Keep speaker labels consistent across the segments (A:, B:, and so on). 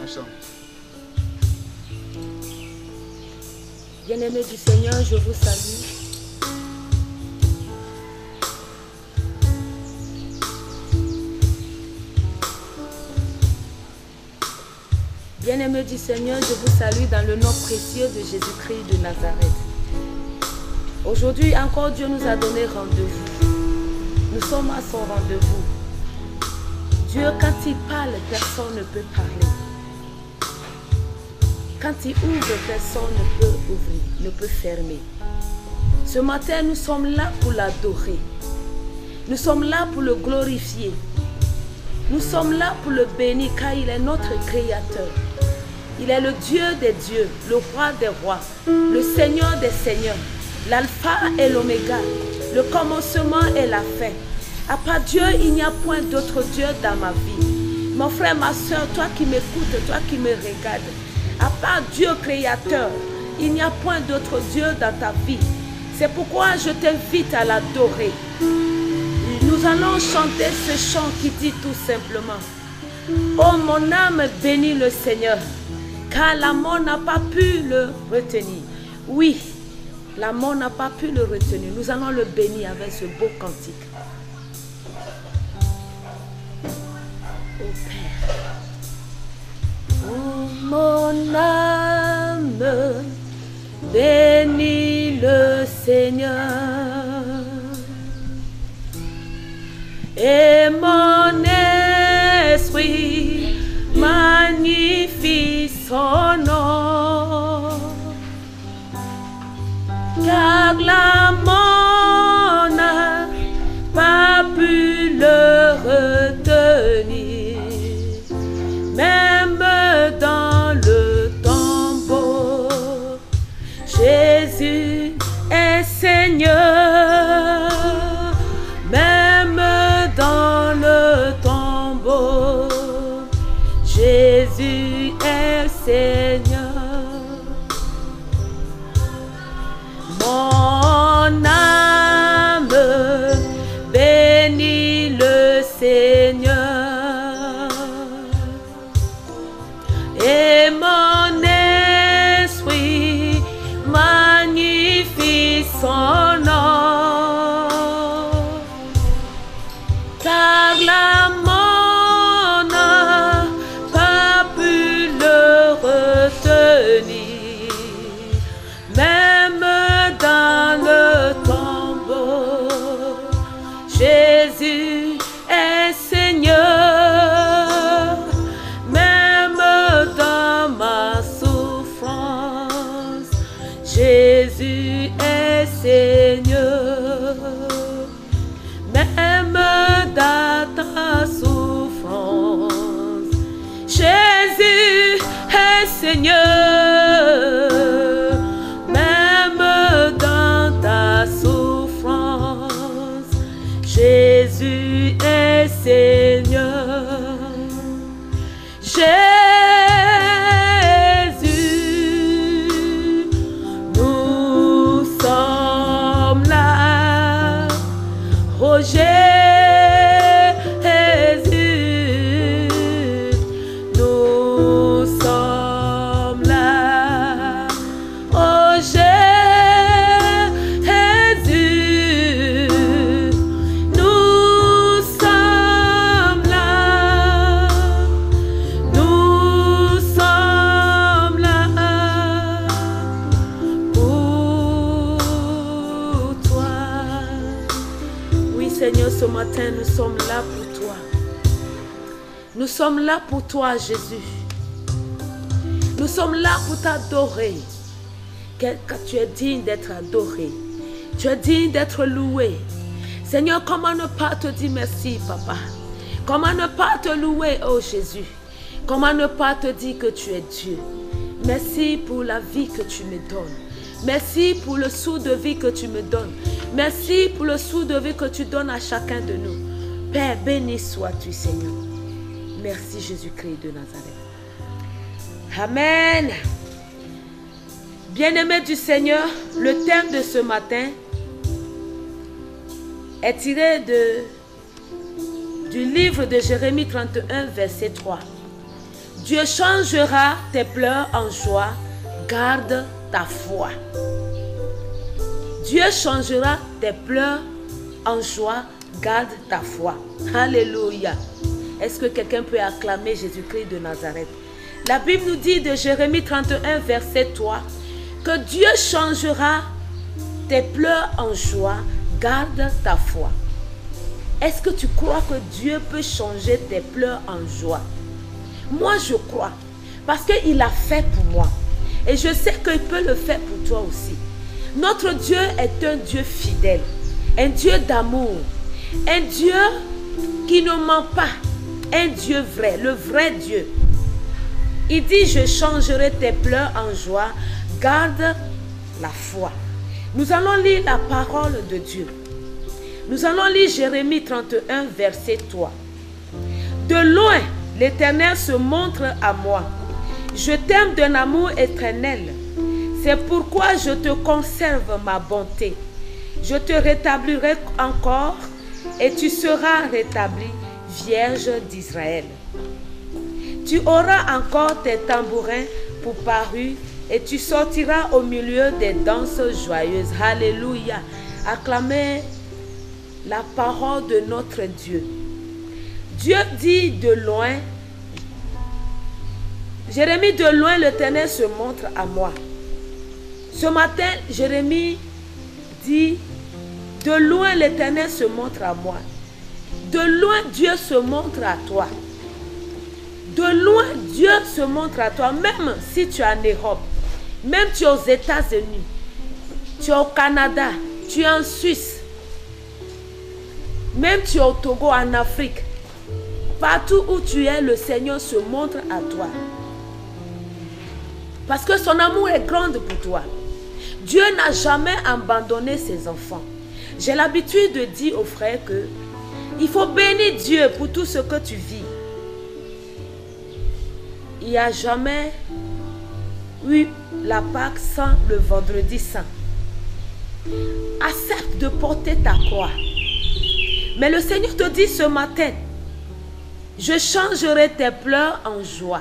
A: On chante.
B: Bien-aimés du Seigneur, je vous salue. Bien-aimés du Seigneur, je vous salue dans le nom précieux de Jésus-Christ de Nazareth. Aujourd'hui encore, Dieu nous a donné rendez-vous. Nous sommes à son rendez-vous. Dieu, quand il parle, personne ne peut parler. Quand il ouvre, personne ne peut ouvrir, ne peut fermer. Ce matin, nous sommes là pour l'adorer. Nous sommes là pour le glorifier. Nous sommes là pour le bénir car il est notre Créateur. Il est le Dieu des dieux, le roi des rois, le Seigneur des seigneurs, l'alpha et l'oméga, le commencement et la fin. À part Dieu, il n'y a point d'autre Dieu dans ma vie. Mon frère, ma soeur, toi qui m'écoutes, toi qui me regardes, à part Dieu créateur, il n'y a point d'autre Dieu dans ta vie. C'est pourquoi je t'invite à l'adorer. Nous allons chanter ce chant qui dit tout simplement: oh mon âme, bénis le Seigneur, car la mort n'a pas pu le retenir. Oui, la mort n'a pas pu le retenir. Nous allons le bénir avec ce beau cantique. Oh Père, oh mon âme, bénis le Seigneur, et mon esprit magnifie son nom, car la mort n'a pas pu le retenir, même dans le tombeau. Jésus est Seigneur, même dans le tombeau. Jésus est Seigneur. Mon âme bénit le Seigneur, et mon esprit magnifie son nom, car la mort n'a pas pu le retenir, même dans le tombeau. Jésus est Seigneur, même dans ma souffrance. Jésus est Seigneur, même dans ta souffrance. Jésus est Seigneur, même dans ta souffrance. Jésus est Seigneur. Jésus, nous sommes là. Oh Jésus, nous sommes là. Oh Jésus, nous sommes là. Nous sommes là pour toi. Oui Seigneur, ce matin nous sommes là pour toi. Nous sommes là pour toi Jésus. Nous sommes là pour t'adorer. Car tu es digne d'être adoré. Tu es digne d'être loué. Seigneur, comment ne pas te dire merci, Papa? Comment ne pas te louer, oh Jésus? Comment ne pas te dire que tu es Dieu? Merci pour la vie que tu me donnes. Merci pour le sou de vie que tu me donnes. Merci pour le sou de vie que tu donnes à chacun de nous. Père, béni sois-tu, Seigneur. Merci Jésus-Christ de Nazareth. Amen. Bien-aimés du Seigneur, le thème de ce matin est tiré du livre de Jérémie 31, verset 3. Dieu changera tes pleurs en joie. Garde ta foi. Dieu changera tes pleurs en joie. Garde ta foi. Alléluia. Est-ce que quelqu'un peut acclamer Jésus-Christ de Nazareth? La Bible nous dit de Jérémie 31, verset 3, que Dieu changera tes pleurs en joie. Garde ta foi. Est-ce que tu crois que Dieu peut changer tes pleurs en joie? Moi, je crois. Parce qu'il a fait pour moi. Et je sais qu'il peut le faire pour toi aussi. Notre Dieu est un Dieu fidèle. Un Dieu d'amour. Un Dieu qui ne ment pas. Un Dieu vrai. Le vrai Dieu. Il dit, je changerai tes pleurs en joie. Garde la foi. Nous allons lire la parole de Dieu. Nous allons lire Jérémie 31, verset 3. De loin, l'Éternel se montre à moi. Je t'aime d'un amour éternel. C'est pourquoi je te conserve ma bonté. Je te rétablirai encore et tu seras rétabli, Vierge d'Israël. Tu auras encore tes tambourins pour parure et tu sortiras au milieu des danses joyeuses. Alléluia. Acclamez la parole de notre Dieu. Dieu dit de loin, Jérémie, de loin l'Éternel se montre à moi. Ce matin, Jérémie dit, de loin l'Éternel se montre à moi. De loin, Dieu se montre à toi. De loin, Dieu se montre à toi, même si tu es en Europe, même tu es aux États-Unis, tu es au Canada, tu es en Suisse, même tu es au Togo, en Afrique. Partout où tu es, le Seigneur se montre à toi. Parce que son amour est grand pour toi. Dieu n'a jamais abandonné ses enfants. J'ai l'habitude de dire aux frères que il faut bénir Dieu pour tout ce que tu vis. Il n'y a jamais eu la Pâque sans le vendredi saint. Accepte de porter ta croix. Mais le Seigneur te dit ce matin, je changerai tes pleurs en joie.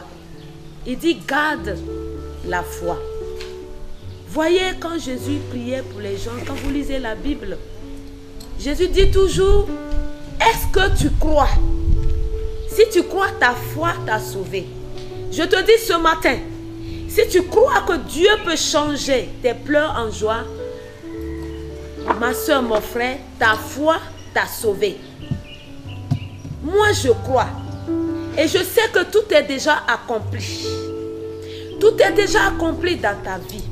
B: Il dit, garde la foi. Voyez quand Jésus priait pour les gens, quand vous lisez la Bible, Jésus dit toujours, est-ce que tu crois? Si tu crois, ta foi t'a sauvé. Je te dis ce matin, si tu crois que Dieu peut changer tes pleurs en joie, ma soeur, mon frère, ta foi t'a sauvé. Moi, je crois. Et je sais que tout est déjà accompli. Tout est déjà accompli dans ta vie.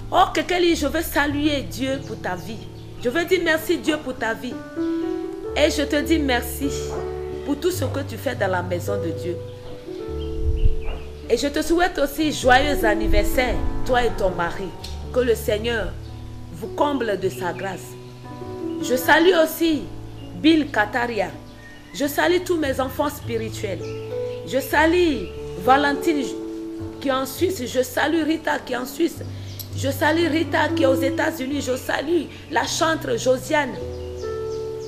B: Oh, quelqu'un dit, je veux saluer Dieu pour ta vie. Je veux dire merci Dieu pour ta vie. Et je te dis merci pour tout ce que tu fais dans la maison de Dieu. Et je te souhaite aussi joyeux anniversaire, toi et ton mari. Que le Seigneur vous comble de sa grâce. Je salue aussi Bill Kataria. Je salue tous mes enfants spirituels. Je salue Valentine qui est en Suisse. Je salue Rita qui est en Suisse. Je salue Rita qui est aux États-Unis. Je salue la chantre Josiane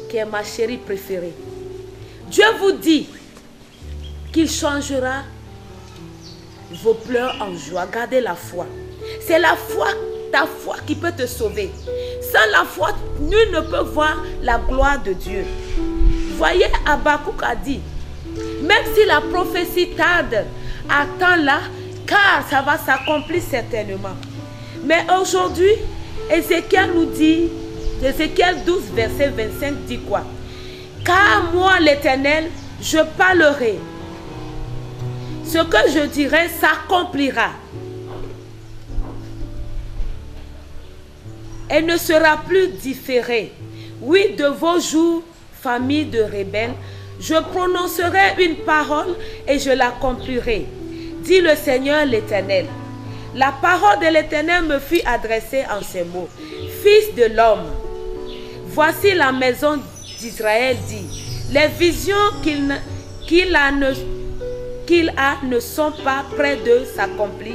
B: qui est ma chérie préférée. Dieu vous dit qu'il changera vos pleurs en joie. Gardez la foi. C'est la foi, ta foi qui peut te sauver. Sans la foi, nul ne peut voir la gloire de Dieu. Voyez, Habakkuk a dit, même si la prophétie tarde, attends-la, car ça va s'accomplir certainement. Mais aujourd'hui, Ézéchiel nous dit, Ézéchiel 12, verset 25 dit quoi? Car moi, l'Éternel, je parlerai. Ce que je dirai s'accomplira. Et ne sera plus différé. Oui, de vos jours, famille de rebelles, je prononcerai une parole et je l'accomplirai. Dit le Seigneur l'Éternel. La parole de l'Éternel me fut adressée en ces mots. Fils de l'homme, voici la maison d'Israël dit, les visions qu'il a ne sont pas près de s'accomplir.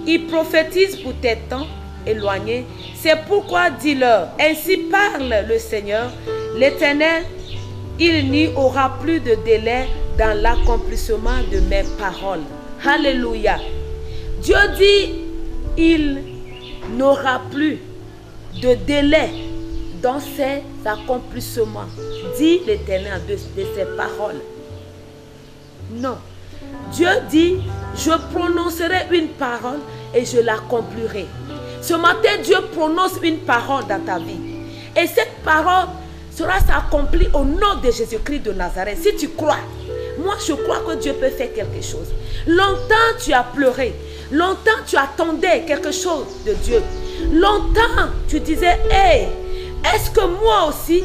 B: Il prophétise pour tes temps éloignés. C'est pourquoi dis-leur, ainsi parle le Seigneur, l'Éternel, il n'y aura plus de délai dans l'accomplissement de mes paroles. Alléluia. Dieu dit, il n'aura plus de délai dans ses accomplissements, dit l'Éternel de ses paroles. Non. Dieu dit, je prononcerai une parole et je l'accomplirai. Ce matin, Dieu prononce une parole dans ta vie. Et cette parole sera accomplie au nom de Jésus-Christ de Nazareth. Si tu crois, moi je crois que Dieu peut faire quelque chose. Longtemps tu as pleuré. Longtemps tu attendais quelque chose de Dieu. Longtemps tu disais, hey, est-ce que moi aussi,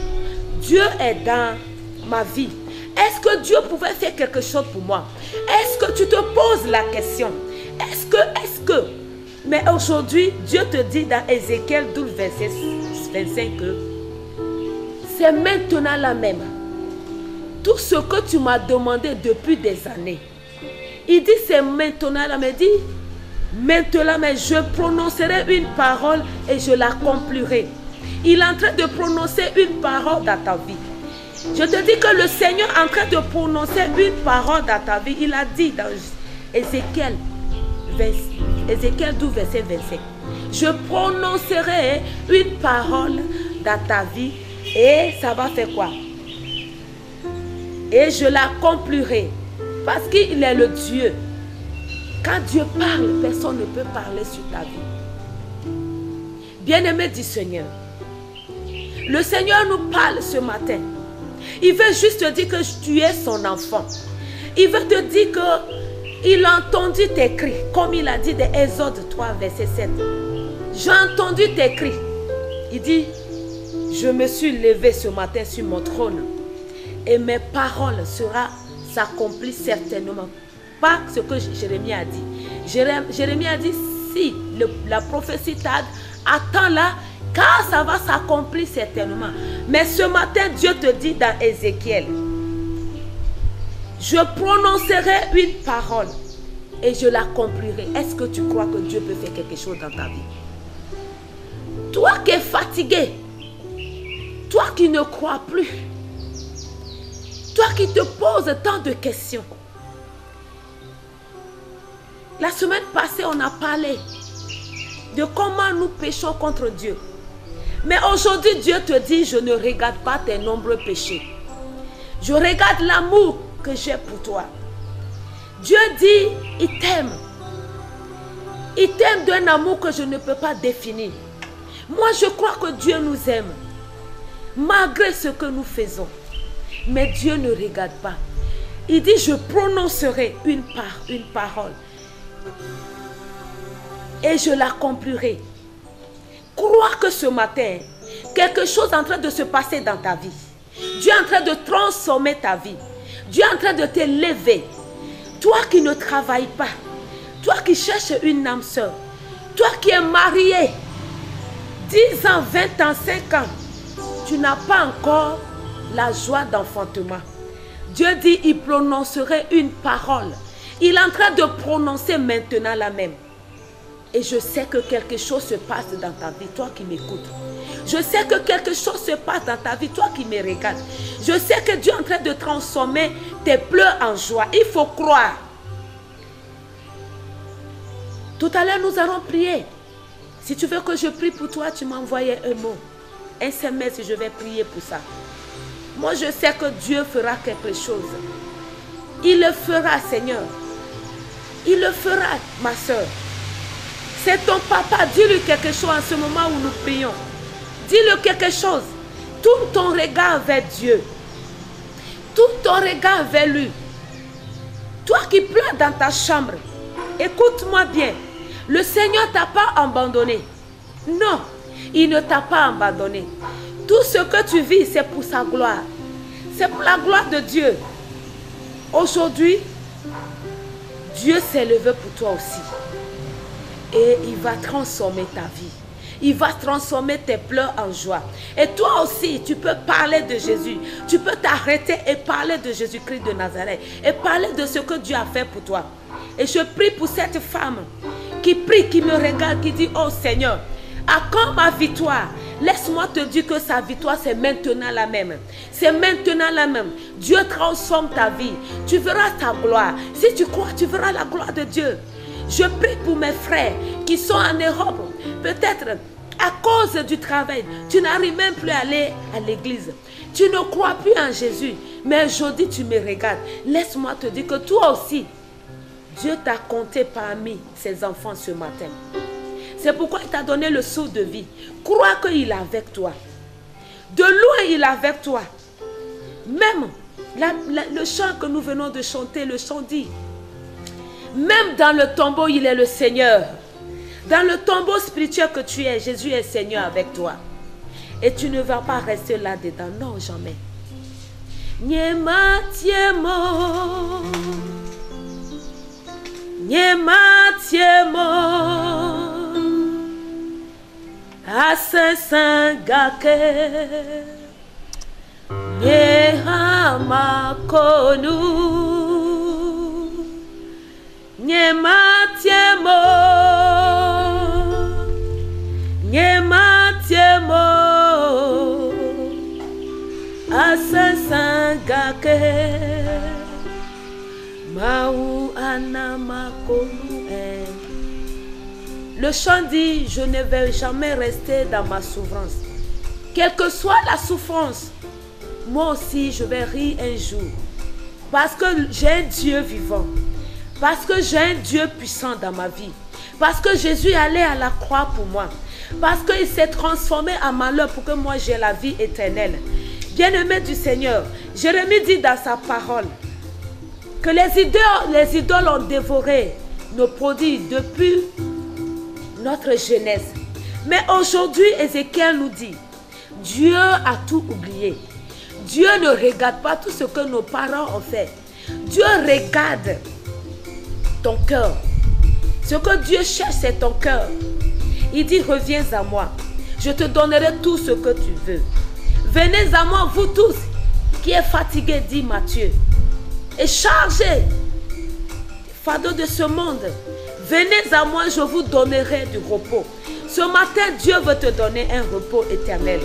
B: Dieu est dans ma vie? Est-ce que Dieu pouvait faire quelque chose pour moi? Est-ce que tu te poses la question? Est-ce que... Mais aujourd'hui, Dieu te dit dans Ézéchiel 12, verset 25 que c'est maintenant la même. Tout ce que tu m'as demandé depuis des années. Il dit c'est maintenant la même. Il dit maintenant, mais je prononcerai une parole et je l'accomplirai. Il est en train de prononcer une parole dans ta vie. Je te dis que le Seigneur est en train de prononcer une parole dans ta vie. Il a dit dans Ézéchiel 12, verset 25. Je prononcerai une parole dans ta vie et ça va faire quoi? Et je l'accomplirai. Parce qu'il est le Dieu. Quand Dieu parle, personne ne peut parler sur ta vie. Bien-aimé du Seigneur, le Seigneur nous parle ce matin. Il veut juste te dire que tu es son enfant. Il veut te dire qu'il a entendu tes cris, comme il a dit dans Exode 3, verset 7. J'ai entendu tes cris. Il dit, je me suis levé ce matin sur mon trône et mes paroles s'accomplissent certainement. Pas ce que Jérémie a dit. Jérémie a dit, si la prophétie tarde, attends-la, car ça va s'accomplir certainement. Mais ce matin, Dieu te dit dans Ézéchiel, je prononcerai une parole et je l'accomplirai. Est-ce que tu crois que Dieu peut faire quelque chose dans ta vie? Toi qui es fatigué, toi qui ne crois plus, toi qui te poses tant de questions. La semaine passée, on a parlé de comment nous péchons contre Dieu. Mais aujourd'hui, Dieu te dit, je ne regarde pas tes nombreux péchés. Je regarde l'amour que j'ai pour toi. Dieu dit, il t'aime. Il t'aime d'un amour que je ne peux pas définir. Moi, je crois que Dieu nous aime, malgré ce que nous faisons. Mais Dieu ne regarde pas. Il dit, je prononcerai une parole et je l'accomplirai. Crois que ce matin, quelque chose est en train de se passer dans ta vie. Dieu est en train de transformer ta vie. Dieu est en train de te lever. Toi qui ne travailles pas, toi qui cherches une âme sœur, toi qui es marié, 10 ans, 20 ans, 5 ans, tu n'as pas encore la joie d'enfantement. Dieu dit, il prononcerait une parole. Il est en train de prononcer maintenant la même. Et je sais que quelque chose se passe dans ta vie, toi qui m'écoutes. Je sais que quelque chose se passe dans ta vie, toi qui me regardes. Je sais que Dieu est en train de transformer tes pleurs en joie. Il faut croire. Tout à l'heure, nous allons prier. Si tu veux que je prie pour toi, tu m'envoies un mot. Un SMS, je vais prier pour ça. Moi, je sais que Dieu fera quelque chose. Il le fera, Seigneur. Il le fera, ma soeur. C'est ton papa. Dis-lui quelque chose en ce moment où nous prions. Dis-lui quelque chose. Tourne ton regard vers Dieu. Tourne ton regard vers lui. Toi qui pleures dans ta chambre, écoute-moi bien. Le Seigneur ne t'a pas abandonné. Non, il ne t'a pas abandonné. Tout ce que tu vis, c'est pour sa gloire. C'est pour la gloire de Dieu. Aujourd'hui, Dieu s'est levé pour toi aussi. Et il va transformer ta vie. Il va transformer tes pleurs en joie. Et toi aussi, tu peux parler de Jésus. Tu peux t'arrêter et parler de Jésus-Christ de Nazareth. Et parler de ce que Dieu a fait pour toi. Et je prie pour cette femme qui prie, qui me regarde, qui dit, oh Seigneur, à quand ma victoire? Laisse-moi te dire que sa victoire, c'est maintenant la même. C'est maintenant la même. Dieu transforme ta vie. Tu verras ta gloire. Si tu crois, tu verras la gloire de Dieu. Je prie pour mes frères qui sont en Europe. Peut-être à cause du travail, tu n'arrives même plus à aller à l'église. Tu ne crois plus en Jésus. Mais aujourd'hui, tu me regardes. Laisse-moi te dire que toi aussi, Dieu t'a compté parmi ses enfants ce matin. C'est pourquoi il t'a donné le souffle de vie. Crois qu'il est avec toi. De loin, il est avec toi. Même le chant que nous venons de chanter, le chant dit, même dans le tombeau, il est le Seigneur. Dans le tombeau spirituel que tu es, Jésus est Seigneur avec toi. Et tu ne vas pas rester là-dedans. Non, jamais. Nyema tiemo. Nyema tiemo. Asesangake. Nyehama konu. Nyema tiemo. Nyema tiemo. Asesangake. Mau anama konu. Le chant dit, je ne vais jamais rester dans ma souffrance. Quelle que soit la souffrance, moi aussi je vais rire un jour. Parce que j'ai un Dieu vivant. Parce que j'ai un Dieu puissant dans ma vie. Parce que Jésus est allé à la croix pour moi. Parce qu'il s'est transformé en malheur pour que moi j'ai la vie éternelle. Bien-aimé du Seigneur, Jérémie dit dans sa parole que les idoles ont dévoré nos prodiges depuis notre jeunesse. Mais aujourd'hui, Ézéchiel nous dit, Dieu a tout oublié. Dieu ne regarde pas tout ce que nos parents ont fait. Dieu regarde ton cœur. Ce que Dieu cherche, c'est ton cœur. Il dit, reviens à moi. Je te donnerai tout ce que tu veux. Venez à moi, vous tous, qui êtes fatigués, dit Matthieu, et chargés, fardeau de ce monde. Venez à moi, je vous donnerai du repos. Ce matin, Dieu veut te donner un repos éternel.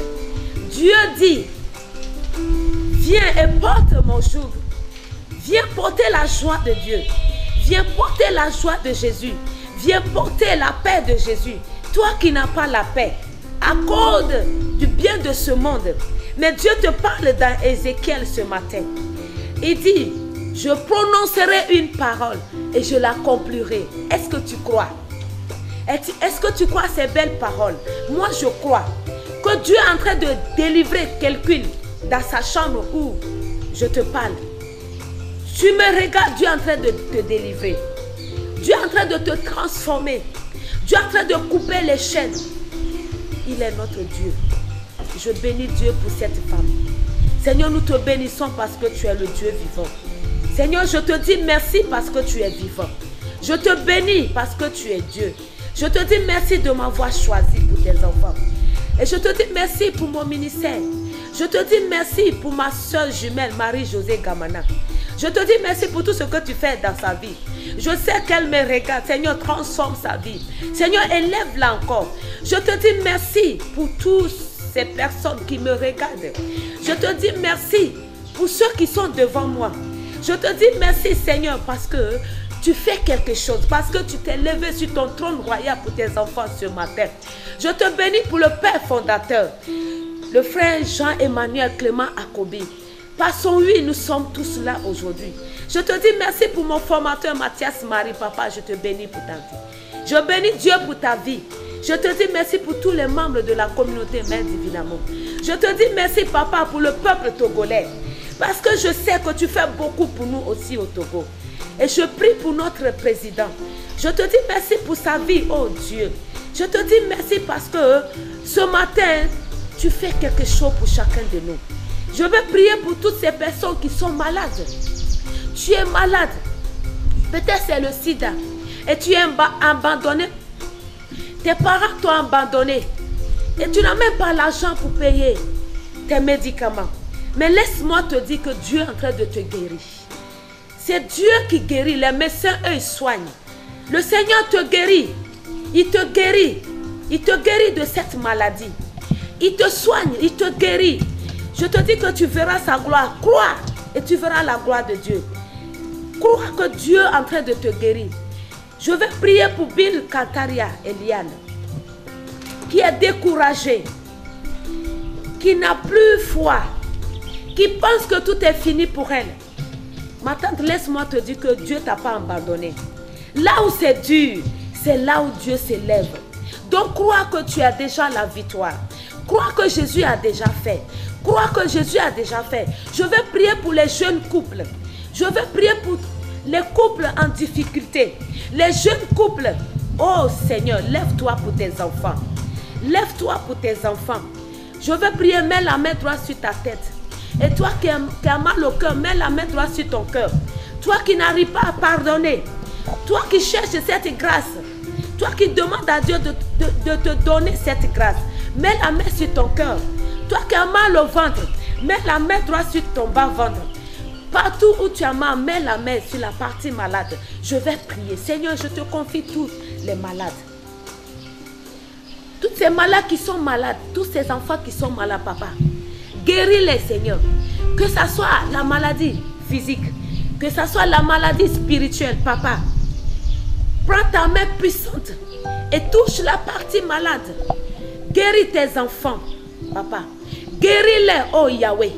B: Dieu dit, viens et porte mon joug. Viens porter la joie de Dieu. Viens porter la joie de Jésus. Viens porter la paix de Jésus. Toi qui n'as pas la paix, à cause du bien de ce monde. Mais Dieu te parle dans Ézéchiel ce matin. Il dit, je prononcerai une parole et je l'accomplirai. Est-ce que tu crois? Est-ce que tu crois à ces belles paroles? Moi, je crois que Dieu est en train de délivrer quelqu'un dans sa chambre où je te parle. Tu me regardes, Dieu est en train de te délivrer. Dieu est en train de te transformer. Dieu est en train de couper les chaînes. Il est notre Dieu. Je bénis Dieu pour cette femme. Seigneur, nous te bénissons parce que tu es le Dieu vivant. Seigneur, je te dis merci parce que tu es vivant. Je te bénis parce que tu es Dieu. Je te dis merci de m'avoir choisi pour tes enfants. Et je te dis merci pour mon ministère. Je te dis merci pour ma soeur jumelle Marie-Josée Gamana. Je te dis merci pour tout ce que tu fais dans sa vie. Je sais qu'elle me regarde. Seigneur, transforme sa vie. Seigneur, élève-la encore. Je te dis merci pour toutes ces personnes qui me regardent. Je te dis merci pour ceux qui sont devant moi. Je te dis merci, Seigneur, parce que tu fais quelque chose, parce que tu t'es levé sur ton trône royal pour tes enfants ce matin. Je te bénis pour le Père fondateur, le frère Jean-Emmanuel Clément Akobi. Par son oui, nous sommes tous là aujourd'hui. Je te dis merci pour mon formateur Mathias Marie, papa, je te bénis pour ta vie. Je bénis Dieu pour ta vie. Je te dis merci pour tous les membres de la communauté Mère Divine Amour. Je te dis merci, papa, pour le peuple togolais. Parce que je sais que tu fais beaucoup pour nous aussi au Togo. Et je prie pour notre président. Je te dis merci pour sa vie, oh Dieu. Je te dis merci parce que ce matin, tu fais quelque chose pour chacun de nous. Je veux prier pour toutes ces personnes qui sont malades. Tu es malade. Peut-être c'est le sida. Et tu es abandonné. Tes parents t'ont abandonné. Et tu n'as même pas l'argent pour payer tes médicaments. Mais laisse-moi te dire que Dieu est en train de te guérir. C'est Dieu qui guérit. Les médecins, eux, ils soignent. Le Seigneur te guérit. Il te guérit. Il te guérit de cette maladie. Il te soigne, il te guérit. Je te dis que tu verras sa gloire. Crois et tu verras la gloire de Dieu. Crois que Dieu est en train de te guérir. Je vais prier pour Bill Kantaria Eliane, qui est découragée, qui n'a plus foi, qui pense que tout est fini pour elle. Ma tante, laisse-moi te dire que Dieu ne t'a pas abandonné. Là où c'est dur, c'est là où Dieu s'élève. Donc crois que tu as déjà la victoire. Crois que Jésus a déjà fait. Crois que Jésus a déjà fait. Je vais prier pour les jeunes couples. Je vais prier pour les couples en difficulté. Les jeunes couples. Oh Seigneur, lève-toi pour tes enfants. Lève-toi pour tes enfants. Je vais prier, mets la main droite sur ta tête. Et toi qui as mal au cœur, mets la main droite sur ton cœur. Toi qui n'arrives pas à pardonner. Toi qui cherches cette grâce. Toi qui demandes à Dieu de te donner cette grâce. Mets la main sur ton cœur. Toi qui as mal au ventre, mets la main droite sur ton bas-ventre. Partout où tu as mal, mets la main sur la partie malade. Je vais prier. Seigneur, je te confie tous les malades. Tous ces malades qui sont malades, tous ces enfants qui sont malades, papa. Guéris-les, Seigneur. Que ce soit la maladie physique, que ce soit la maladie spirituelle, papa. Prends ta main puissante et touche la partie malade. Guéris tes enfants, papa. Guéris-les, oh Yahweh.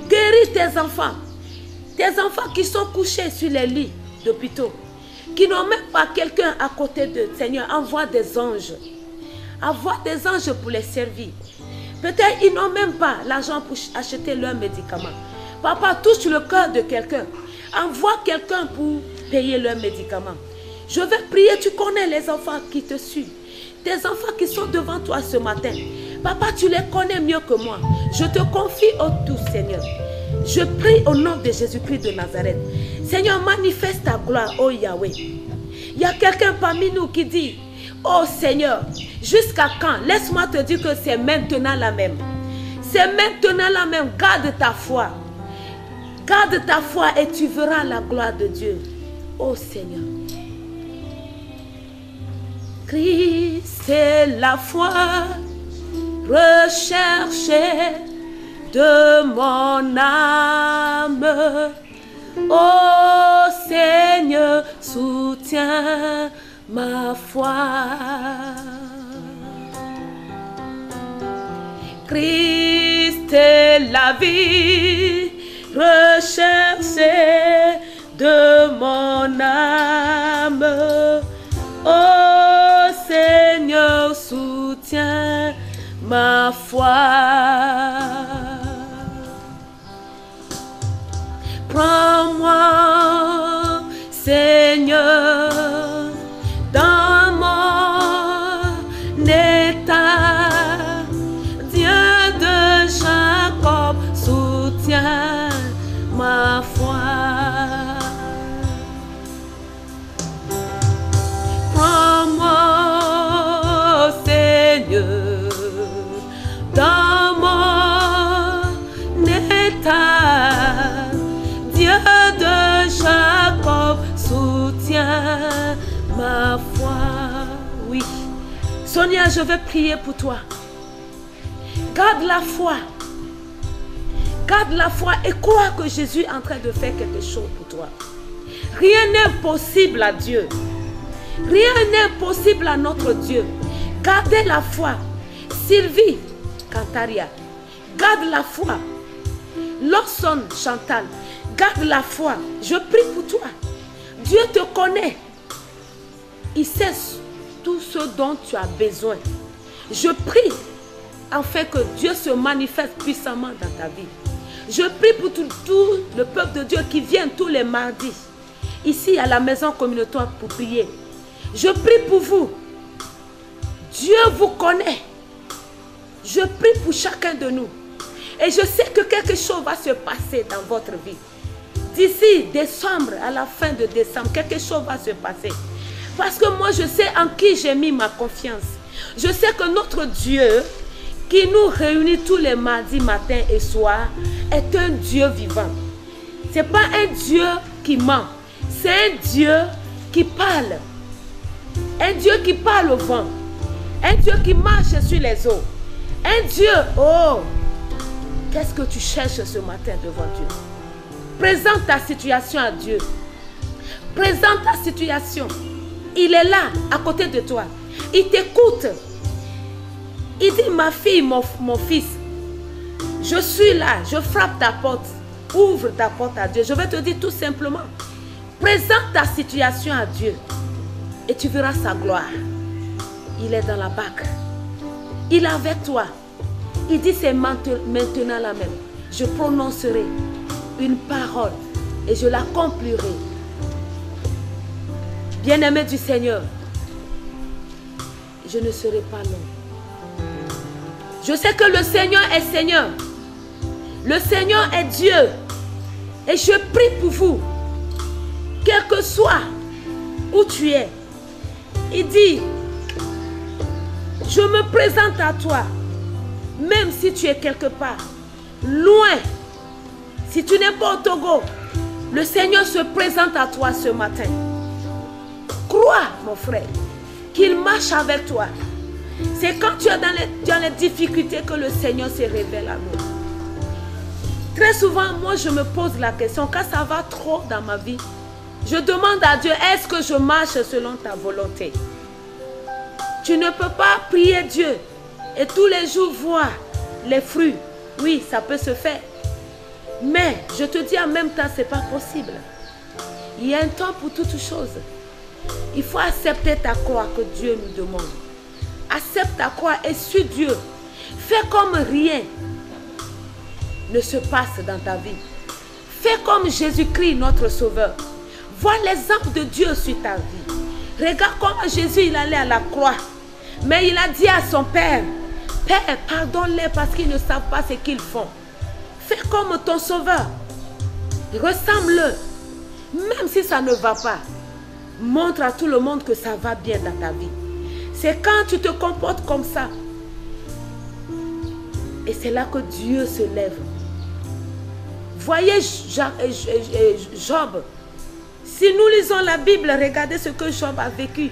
B: Guéris tes enfants. Tes enfants qui sont couchés sur les lits d'hôpitaux, qui n'ont même pas quelqu'un à côté d'eux. Seigneur, envoie des anges. Envoie des anges pour les servir. Peut-être ils n'ont même pas l'argent pour acheter leurs médicaments. Papa, touche le cœur de quelqu'un. Envoie quelqu'un pour payer leurs médicaments. Je vais prier, tu connais les enfants qui te suivent. Tes enfants qui sont devant toi ce matin. Papa, tu les connais mieux que moi. Je te confie au tout, Seigneur. Je prie au nom de Jésus-Christ de Nazareth. Seigneur, manifeste ta gloire, oh Yahweh. Il y a quelqu'un parmi nous qui dit, oh Seigneur, jusqu'à quand? Laisse-moi te dire que c'est maintenant la même. C'est maintenant la même. Garde ta foi. Garde ta foi et tu verras la gloire de Dieu. Oh Seigneur. Christ est la foi recherchée de mon âme. Oh Seigneur, soutiens ma foi. Christ est la vie recherchée de mon âme. Oh Seigneur, soutiens ma foi. Prends-moi, Seigneur, dans mon état. Dieu de Jacob, soutiens ma foi. Prends-moi, Seigneur, dans mon état. Dieu de Jacob, soutiens ma foi. Oui. Sonia, je vais prier pour toi. Garde la foi. Garde la foi et crois que Jésus est en train de faire quelque chose pour toi. Rien n'est impossible à Dieu. Rien n'est impossible à notre Dieu. Gardez la foi. Sylvie Kantaria, garde la foi. Lawson Chantal, garde la foi. Je prie pour toi. Dieu te connaît. Il sait tout ce dont tu as besoin. Je prie afin que Dieu se manifeste puissamment dans ta vie. Je prie pour tout le peuple de Dieu qui vient tous les mardis ici à la maison communautaire pour prier. Je prie pour vous. Dieu vous connaît. Je prie pour chacun de nous. Et je sais que quelque chose va se passer dans votre vie. D'ici décembre, à la fin de décembre, quelque chose va se passer. Parce que moi, je sais en qui j'ai mis ma confiance. Je sais que notre Dieu, qui nous réunit tous les mardis matin et soir, est un Dieu vivant. Ce n'est pas un Dieu qui ment. C'est un Dieu qui parle. Un Dieu qui parle au vent. Un Dieu qui marche sur les eaux. Un Dieu, oh, qu'est-ce que tu cherches ce matin devant Dieu? Présente ta situation à Dieu. Présente ta situation. Il est là, à côté de toi. Il t'écoute. Il dit, ma fille, mon fils, je suis là, je frappe ta porte. Ouvre ta porte à Dieu. Je vais te dire tout simplement, présente ta situation à Dieu et tu verras sa gloire. Il est dans la barque. Il est avec toi. Il dit, c'est maintenant là même. Je prononcerai une parole et je l'accomplirai. Bien-aimé du Seigneur, je ne serai pas long. Je sais que le Seigneur est Seigneur. Le Seigneur est Dieu. Et je prie pour vous, quel que soit où tu es. Il dit, je me présente à toi, même si tu es quelque part, loin. Si tu n'es pas au Togo, le Seigneur se présente à toi ce matin. Crois, mon frère, qu'il marche avec toi. C'est quand tu es dans les difficultés que le Seigneur se révèle à nous. Très souvent, moi, je me pose la question, quand ça va trop dans ma vie, je demande à Dieu, est-ce que je marche selon ta volonté? Tu ne peux pas prier Dieu et tous les jours voir les fruits. Oui, ça peut se faire. Mais, je te dis en même temps, ce n'est pas possible. Il y a un temps pour toutes choses. Il faut accepter ta croix que Dieu nous demande. Accepte ta croix et suis Dieu. Fais comme rien ne se passe dans ta vie. Fais comme Jésus-Christ, notre Sauveur. Vois l'exemple de Dieu sur ta vie. Regarde comment Jésus, il allait à la croix. Mais il a dit à son Père, Père, pardonne-les parce qu'ils ne savent pas ce qu'ils font. Fais comme ton Sauveur. Ressemble-le. Même si ça ne va pas, montre à tout le monde que ça va bien dans ta vie. C'est quand tu te comportes comme ça. Et c'est là que Dieu se lève. Voyez Job. Si nous lisons la Bible, regardez ce que Job a vécu.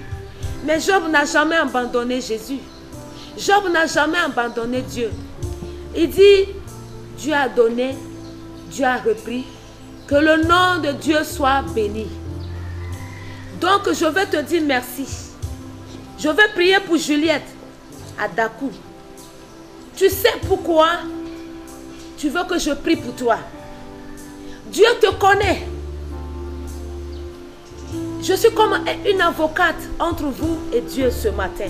B: Mais Job n'a jamais abandonné Jésus. Job n'a jamais abandonné Dieu. Il dit, Dieu a donné, Dieu a repris. Que le nom de Dieu soit béni. Donc je vais te dire merci. Je vais prier pour Juliette à Dakou. Tu sais pourquoi tu veux que je prie pour toi? Dieu te connaît. Je suis comme une avocate entre vous et Dieu ce matin.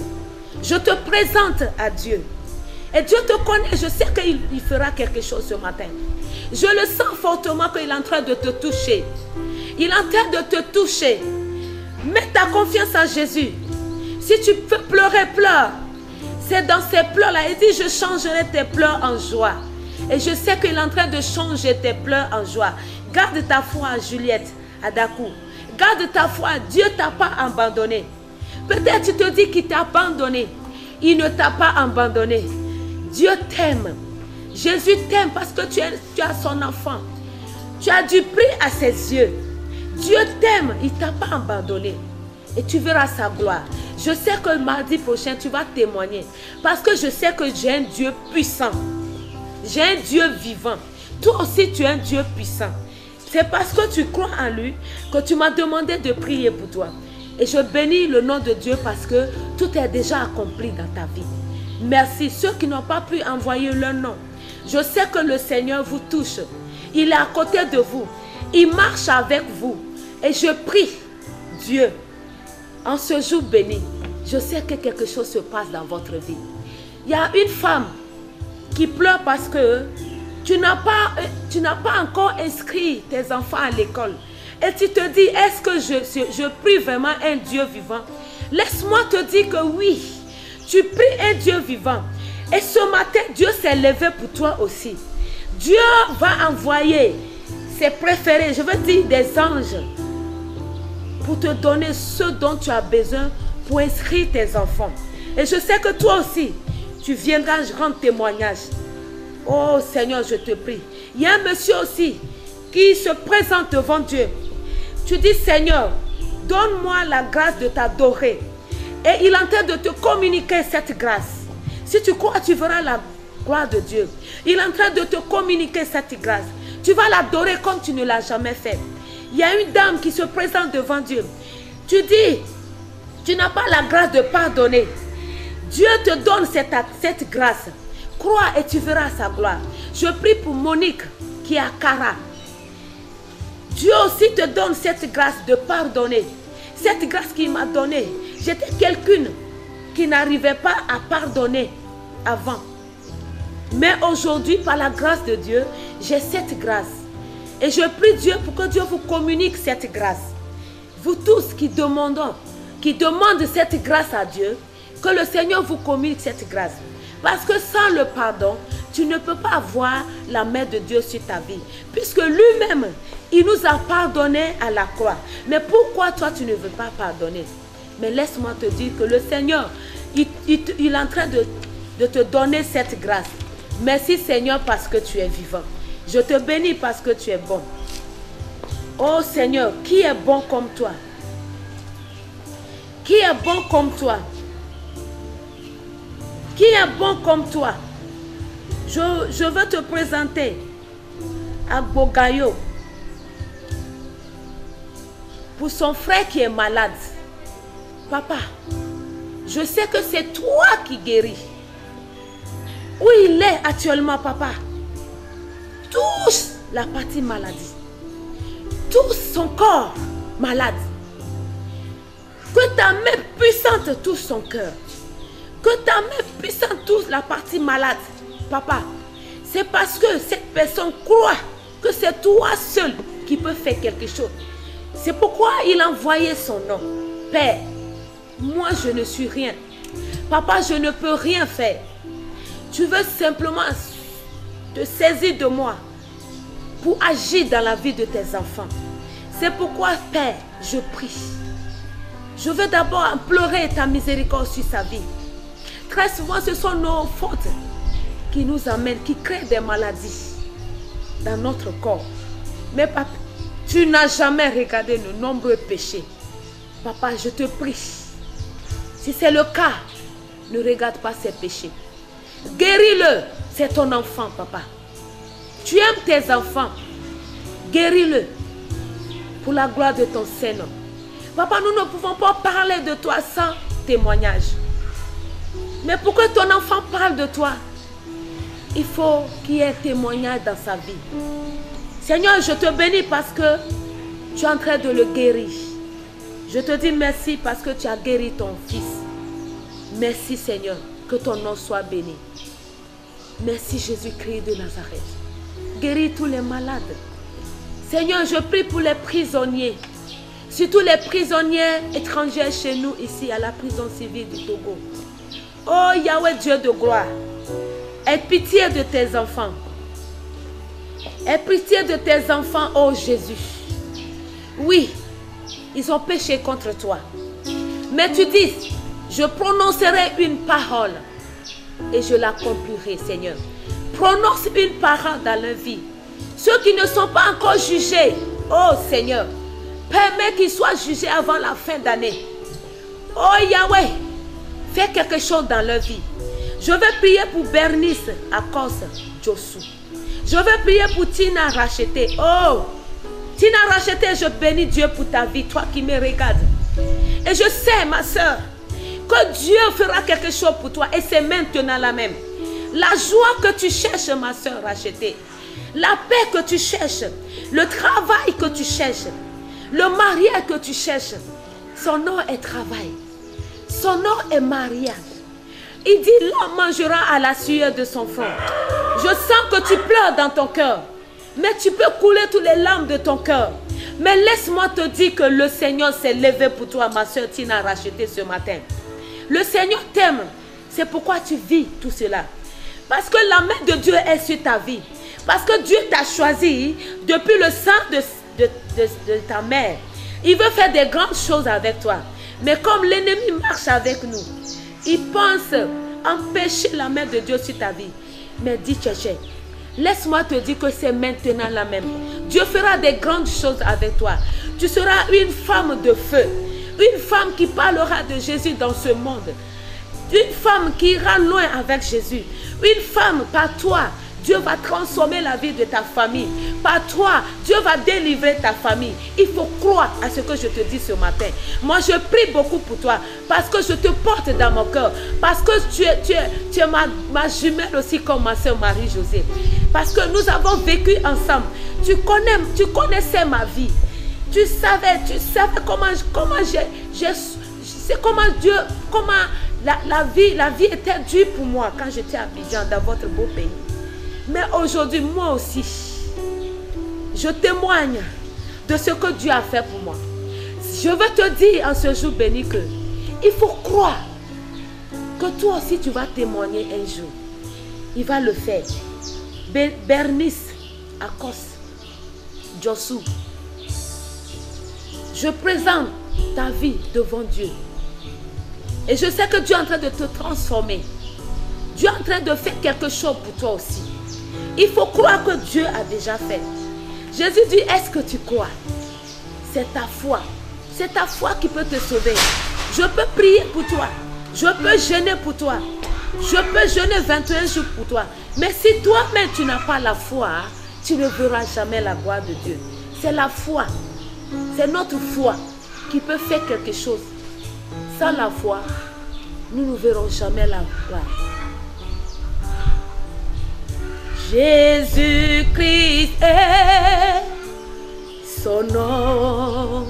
B: Je te présente à Dieu. Et Dieu te connaît. Je sais qu'il fera quelque chose ce matin. Je le sens fortement qu'il est en train de te toucher. Il est en train de te toucher. Mets ta confiance en Jésus. Si tu peux pleurer, pleure. C'est dans ces pleurs-là. Il dit, je changerai tes pleurs en joie. Et je sais qu'il est en train de changer tes pleurs en joie. Garde ta foi à Juliette, à Dakou. Garde ta foi. Dieu ne t'a pas abandonné. Peut-être tu te dis qu'il t'a abandonné. Il ne t'a pas abandonné. Dieu t'aime. Jésus t'aime parce que tu as son enfant. Tu as du prix à ses yeux. Dieu t'aime. Il ne t'a pas abandonné. Et tu verras sa gloire. Je sais que mardi prochain, tu vas témoigner. Parce que je sais que j'ai un Dieu puissant. J'ai un Dieu vivant. Toi aussi, tu es un Dieu puissant. C'est parce que tu crois en lui que tu m'as demandé de prier pour toi. Et je bénis le nom de Dieu parce que tout est déjà accompli dans ta vie. Merci. Ceux qui n'ont pas pu envoyer leur nom, je sais que le Seigneur vous touche. Il est à côté de vous. Il marche avec vous. Et je prie, Dieu, en ce jour béni, je sais que quelque chose se passe dans votre vie. Il y a une femme qui pleure parce que tu n'as pas encore inscrit tes enfants à l'école. Et tu te dis, est-ce que je prie vraiment un Dieu vivant? Laisse-moi te dire que oui, tu pries un Dieu vivant. Et ce matin, Dieu s'est levé pour toi aussi. Dieu va envoyer ses préférés, je veux dire des anges, pour te donner ce dont tu as besoin pour inscrire tes enfants. Et je sais que toi aussi, tu viendras rendre témoignage. Oh Seigneur, je te prie. Il y a un monsieur aussi qui se présente devant Dieu. Tu dis, Seigneur, donne-moi la grâce de t'adorer. Et il est en train de te communiquer cette grâce. Si tu crois, tu verras Gloire de Dieu. Il est en train de te communiquer cette grâce. Tu vas l'adorer comme tu ne l'as jamais fait. Il y a une dame qui se présente devant Dieu. Tu dis, tu n'as pas la grâce de pardonner. Dieu te donne cette grâce. Crois et tu verras sa gloire. Je prie pour Monique qui est à Cara. Dieu aussi te donne cette grâce de pardonner. Cette grâce qu'il m'a donnée. J'étais quelqu'une qui n'arrivait pas à pardonner avant. Mais aujourd'hui, par la grâce de Dieu, j'ai cette grâce. Et je prie Dieu pour que Dieu vous communique cette grâce. Vous tous qui demandent cette grâce à Dieu, que le Seigneur vous communique cette grâce. Parce que sans le pardon, tu ne peux pas voir la main de Dieu sur ta vie. Puisque lui-même, il nous a pardonné à la croix. Mais pourquoi toi, tu ne veux pas pardonner? Mais laisse-moi te dire que le Seigneur, il est en train de te donner cette grâce. Merci Seigneur parce que tu es vivant. Je te bénis parce que tu es bon. Oh Seigneur, qui est bon comme toi? Qui est bon comme toi? Qui est bon comme toi? Je veux te présenter à Bogayo pour son frère qui est malade. Papa, je sais que c'est toi qui guéris. Où il est actuellement, papa? Touche la partie maladie. Touche son corps malade. Que ta main puissante touche son cœur. Que ta main puissante touche la partie malade. Papa, c'est parce que cette personne croit que c'est toi seul qui peut faire quelque chose. C'est pourquoi il a envoyé son nom. Père, moi je ne suis rien. Papa, je ne peux rien faire. Tu veux simplement te saisir de moi pour agir dans la vie de tes enfants. C'est pourquoi, Père, je prie. Je veux d'abord implorer ta miséricorde sur sa vie. Très souvent, ce sont nos fautes qui nous amènent, qui créent des maladies dans notre corps. Mais papa, tu n'as jamais regardé nos nombreux péchés. Papa, je te prie. Si c'est le cas, ne regarde pas ces péchés. Guéris-le, c'est ton enfant, papa. Tu aimes tes enfants. Guéris-le pour la gloire de ton Seigneur. Papa, nous ne pouvons pas parler de toi sans témoignage. Mais pour que ton enfant parle de toi, il faut qu'il y ait un témoignage dans sa vie. Seigneur, je te bénis parce que tu es en train de le guérir. Je te dis merci parce que tu as guéri ton fils. Merci Seigneur, que ton nom soit béni. Merci Jésus-Christ de Nazareth. Guéris tous les malades. Seigneur, je prie pour les prisonniers. Surtout les prisonniers étrangers chez nous ici à la prison civile du Togo. Oh Yahweh Dieu de gloire, aie pitié de tes enfants. Aie pitié de tes enfants, oh Jésus. Oui, ils ont péché contre toi. Mais tu dis, je prononcerai une parole et je l'accomplirai, Seigneur. Prononce une parole dans leur vie. Ceux qui ne sont pas encore jugés, oh Seigneur, permets qu'ils soient jugés avant la fin d'année. Oh Yahweh, fais quelque chose dans leur vie. Je veux prier pour Bernice à Corse, Josu. Je veux prier pour Tina Racheté. Oh, Tina Racheté, je bénis Dieu pour ta vie, toi qui me regardes. Et je sais, ma soeur, que Dieu fera quelque chose pour toi. Et c'est maintenant la même. La joie que tu cherches, ma soeur Racheté. La paix que tu cherches. Le travail que tu cherches. Le mariage que tu cherches. Son nom est travail. Son nom est mariage. Il dit, l'homme mangera à la sueur de son front. Je sens que tu pleures dans ton cœur. Mais tu peux couler toutes les larmes de ton cœur. Mais laisse-moi te dire que le Seigneur s'est levé pour toi, ma soeur Tina Racheté, ce matin. Le Seigneur t'aime. C'est pourquoi tu vis tout cela. Parce que la main de Dieu est sur ta vie. Parce que Dieu t'a choisi depuis le sang de ta mère. Il veut faire des grandes choses avec toi. Mais comme l'ennemi marche avec nous, il pense empêcher la main de Dieu sur ta vie. Mais dis, Tchétché, laisse-moi te dire que c'est maintenant la même. Dieu fera des grandes choses avec toi. Tu seras une femme de feu. Une femme qui parlera de Jésus dans ce monde. Une femme qui ira loin avec Jésus. Une femme, par toi, Dieu va transformer la vie de ta famille. Par toi, Dieu va délivrer ta famille. Il faut croire à ce que je te dis ce matin. Moi, je prie beaucoup pour toi parce que je te porte dans mon cœur. Parce que tu es ma jumelle aussi comme ma soeur Marie-Josée. Parce que nous avons vécu ensemble. Tu connaissais ma vie. Tu savais comment Dieu, la vie était dure pour moi quand j'étais à Abidjan, dans votre beau pays. Mais aujourd'hui, moi aussi, je témoigne de ce que Dieu a fait pour moi. Je veux te dire en ce jour béni que il faut croire que toi aussi tu vas témoigner un jour. Il va le faire. Bernice, Akos, Josu, je présente ta vie devant Dieu. Et je sais que Dieu est en train de te transformer. Dieu est en train de faire quelque chose pour toi aussi. Il faut croire que Dieu a déjà fait. Jésus dit, est-ce que tu crois? C'est ta foi. C'est ta foi qui peut te sauver. Je peux prier pour toi. Je peux jeûner pour toi. Je peux jeûner 21 jours pour toi. Mais si toi-même tu n'as pas la foi, tu ne verras jamais la gloire de Dieu. C'est la foi. C'est notre foi qui peut faire quelque chose. Sans la foi, nous ne verrons jamais la gloire. Jésus-Christ est son nom.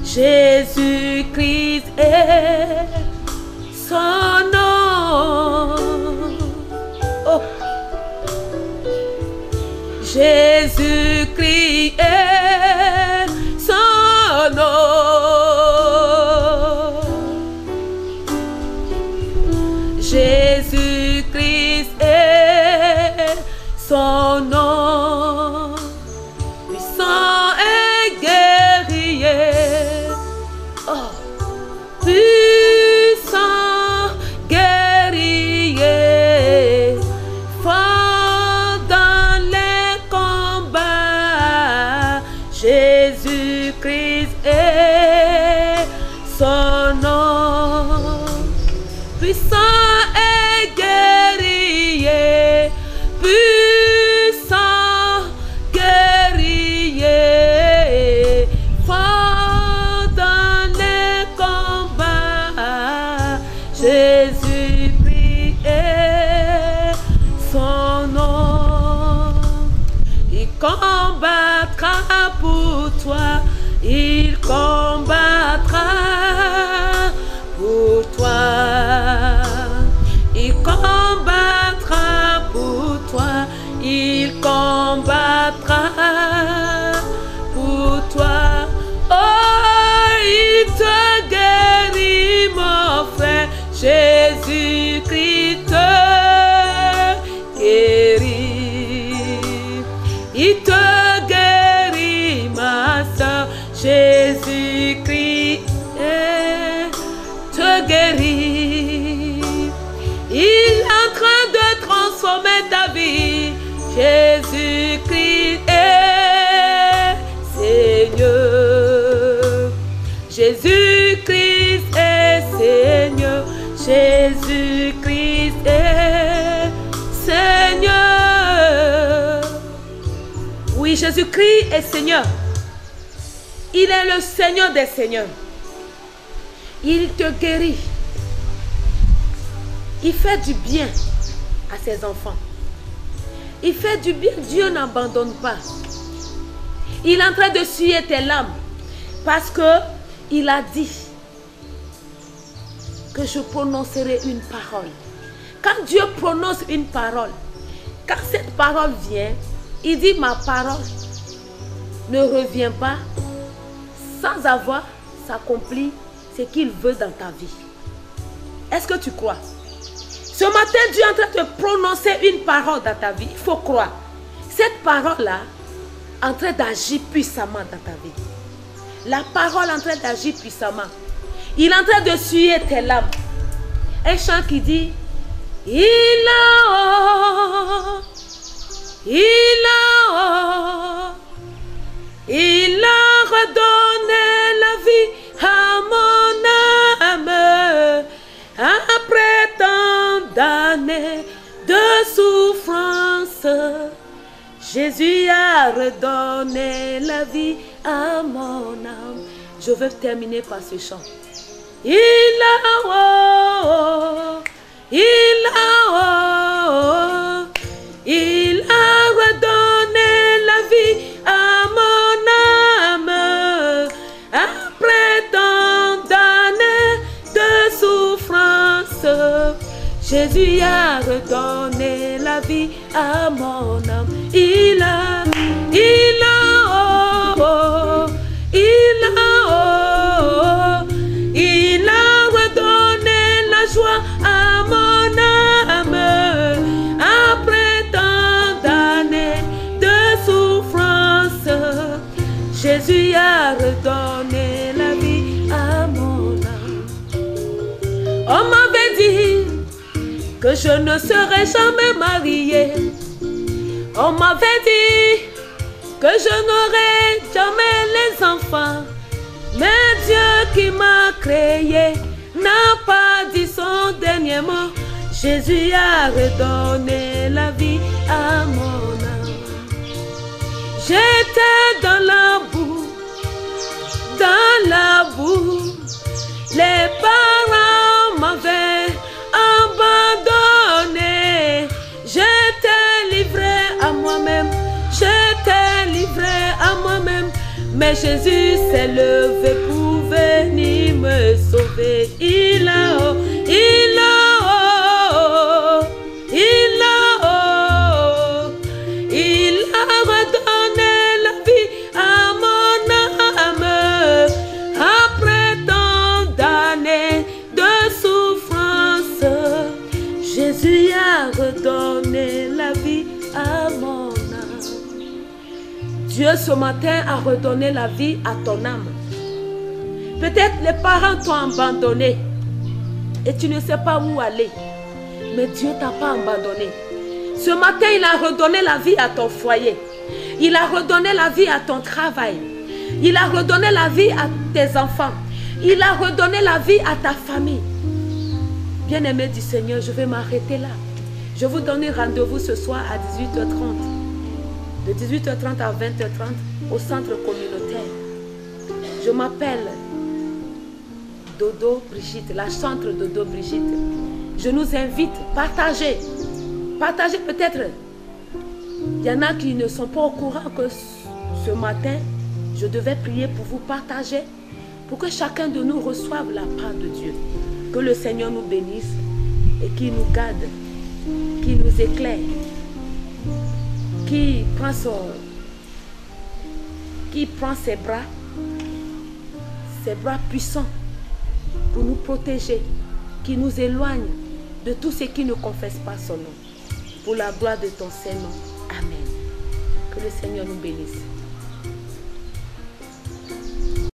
B: Jésus-Christ est son nom. Oh. Jésus-Christ est son nom. Jésus-Christ est son nom. Puissant et guerrier. Oh. Puissant guerrier. Fort dans les combats. Jésus-Christ est son nom. Puissant et guerrier, puissant guerrier, fort dans les combats, Jésus-Christ est son nom. Il combattra pour toi, il combattra pour toi. Il combattra pour toi, il combattra pour toi. Oh, il te guérit, mon frère, Jésus-Christ te guérit. Il te guérit, ma soeur, Jésus-Christ te guérit. Il est en train de transformer ta vie. Jésus-Christ est Seigneur. Jésus-Christ est Seigneur. Jésus-Christ est Seigneur. Oui, Jésus-Christ est Seigneur. Il est le Seigneur des Seigneurs. Il te guérit. Il fait du bien à ses enfants. Il fait du bien. Dieu n'abandonne pas. Il est en train de suer tes larmes. Parce qu'il a dit que je prononcerai une parole. Quand Dieu prononce une parole, quand cette parole vient, il dit ma parole ne revient pas sans avoir s'accompli ce qu'il veut dans ta vie. Est-ce que tu crois? Ce matin, Dieu est en train de prononcer une parole dans ta vie. Il faut croire. Cette parole-là est en train d'agir puissamment dans ta vie. La parole est en train d'agir puissamment. Il est en train de suer tes larmes. Un chant qui dit il a redonné la vie à mon mon âme. Je veux terminer par ce chant. Il a redonné la vie à mon âme. Après tant d'années de souffrance, Jésus a redonné la vie à mon âme. Il a redonné la joie à mon âme. Après tant d'années de souffrance, Jésus a redonné la vie à mon âme. On m'avait dit que je ne serais jamais mariée. On m'avait dit que je n'aurais jamais les enfants. Mais Dieu qui m'a créé n'a pas dit son dernier mot. Jésus a redonné la vie à mon âme. J'étais dans la boue, les parents m'avaient abandonné. J'étais livré à moi-même, mais Jésus s'est levé pour venir me sauver. Il a redonné la vie à mon âme. Après tant d'années de souffrance, Jésus a redonné la vie à mon âme. Dieu ce matin a redonné la vie à ton âme. Peut-être les parents t'ont abandonné et tu ne sais pas où aller. Mais Dieu ne t'a pas abandonné. Ce matin, il a redonné la vie à ton foyer. Il a redonné la vie à ton travail. Il a redonné la vie à tes enfants. Il a redonné la vie à ta famille. Bien-aimé du Seigneur, je vais m'arrêter là. Je vous donne rendez-vous ce soir à 18h30. De 18h30 à 20h30 au centre communautaire. Je m'appelle Dodo Brigitte, la chantre Dodo Brigitte. Je nous invite, partagez. Partagez peut-être. Il y en a qui ne sont pas au courant que ce matin, je devais prier pour vous partager, pour que chacun de nous reçoive la part de Dieu. Que le Seigneur nous bénisse et qu'il nous garde, qu'il nous éclaire, qui prend ses bras puissants pour nous protéger, qui nous éloigne de tous ceux qui ne confessent pas son nom. Pour la gloire de ton Saint-Nom. Amen. Que le Seigneur nous bénisse.